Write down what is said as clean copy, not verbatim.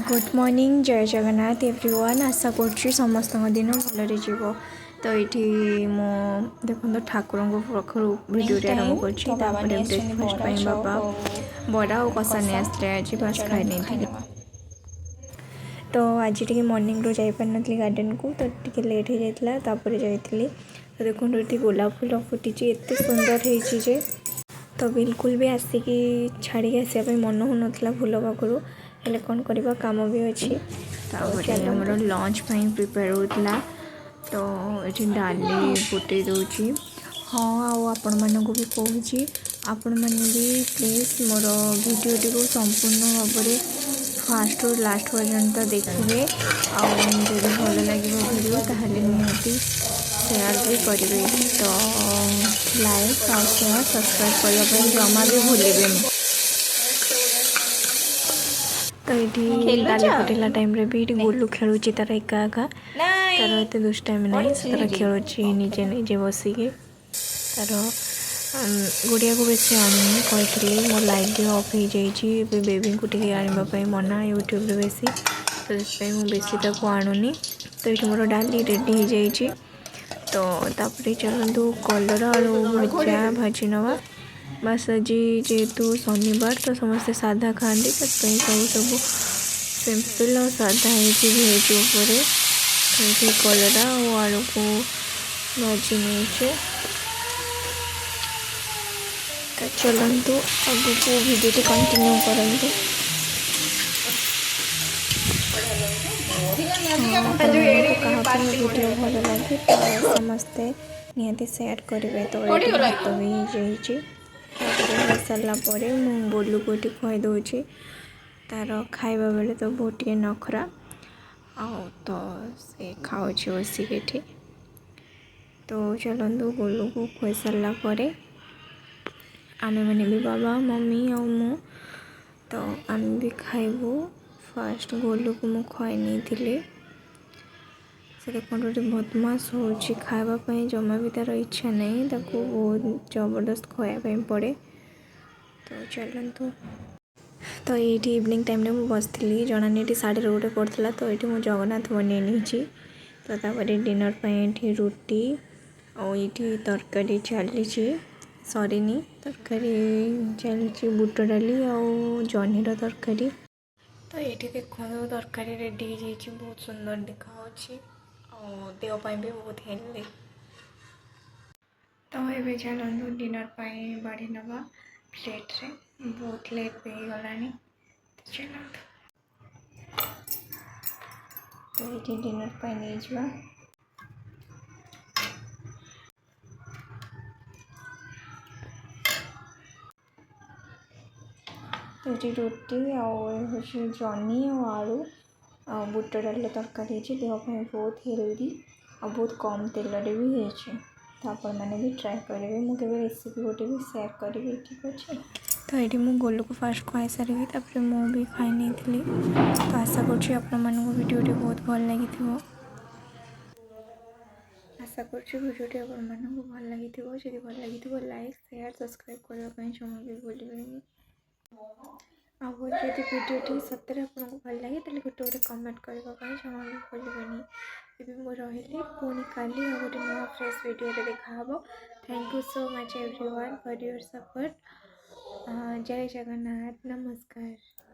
Good morning जय Jagannath everyone आशा कर समस्त दिन भलरे जीव तो ये मो देखो ठाकुर पाखु भिडियो आरंभ कर ब्रेकफास्ट बाबा बड़ा और कषा नहीं आसते आज बास खाई नहीं तो आज टी मॉर्निंग रू जापार नी गार्डन को तो टी लेट हो जाता जाइली तो देखो ये गोलाप फूल फुटी एत सुंदर होजे तो बिल्कुल भी आसिकी छाड़ी आसपा मन हो ना फूल पाखु हेल्ले कौन करवा काम भी अच्छी आमर लंच प्रिपेयर होता तो ये डाली फुटे दूची हाँ आपण मानक भी कहूँ आपण मैंने भी प्लीज मोर भिडियोटी को संपूर्ण भाव में फास्ट रू लास्ट पर्यंत देखिए आदि भल लगे भिडियो ताहले निहाती शेयर भी करेंगे तो लाइक और शेयर सब्सक्राइब करने जमा भी भूलें तो ये डाली फुटेला टाइम रे भी गोलू खेलुची तार एका एका तार एत दुष्टाइम नहीं से तार खेलुची निजे निजे बसिके तार गुड़िया को बेस आनी कही मो लाइट ऑफ हो जाइए बेबी को टे आने मना यूट्यूब रे बेसी तो मुझे बेसी तक आणुनी तो ये मोर डाली रेडी हो जाइए तो तापर चलतु कलर आलू भजा भाजी नवा बस आज जेहेतु शनिवार तो समस्ते साधा खाती सब सब सिंपल और साधा भेज उपर तो कलरा और आलू को भाजी नहीं तो चलतु आगे को भिडियो कंटिन्यू करूँ भिडियो भल लगे तो समस्ते निहाती शेयर करेंगे तो भात भी हो सारा बोलू को खुआई दूची तार खाइबा बेले तो बहुत टे नखरा तो से खाऊ बसिक तो चलतु गोलू को खुआई सारा आमे मैंने भी बाबा मम्मी और मु तो आम भी खाइबू फास्ट गोलू को मु खुआई नहीं थी से देखो बदमाश हो खावाई जमा भी तार इच्छा नहीं ताको बहुत जबरदस्त खुआई पड़े तो चलतु तो ये इवनिंग टाइम रे मुझे बसती जना नहीं साढ़े गोटे पड़ता तो ये मुझे जगन्नाथ बन तो डिनर पे रुटी और ये तरकारी चली सरीनी तरकारी चली बुट डाली और जह्नीर तरकारी तो ये देखो तरकारी रेडी हो बहुत सुंदर देखा देहपाई भी बहुत हेल्दी तो ये चलतु डिनर पर बाढ़ी नवा प्लेट रे बहुत लेट भी गलानी तो चलतु तो ये डिनर पर नहीं जा ये रुटी और जह्नी और आलू बुट डाल तरकारी देहपाई बहुत हेल्दी और बहुत कम तेल भी होती तो आपण मैंने भी ट्राए करेंगे मुझे रेसिपी गोटे भी शेयर करी ठीक अच्छे तो ये मुझे गोलू को फास्ट खुआई सारी तापर मुझे भी खाई नहीं थी तो आशा करीडियोटी बहुत भल लगी आशा करीडियोटी आपको भल लगी जब भल लगी लाइक शेयर सब्सक्राइब करने जमा भी भूलें आउ जब भिडियोटी सतरे आपको भल लगे तो गोटे गोटे कमेंट करने जमा भी भूलें ये रही पुणी काली गोटे नुआ फ्रेश वीडियो देखा thank you so much everyone for your support जय जगन्नाथ नमस्कार।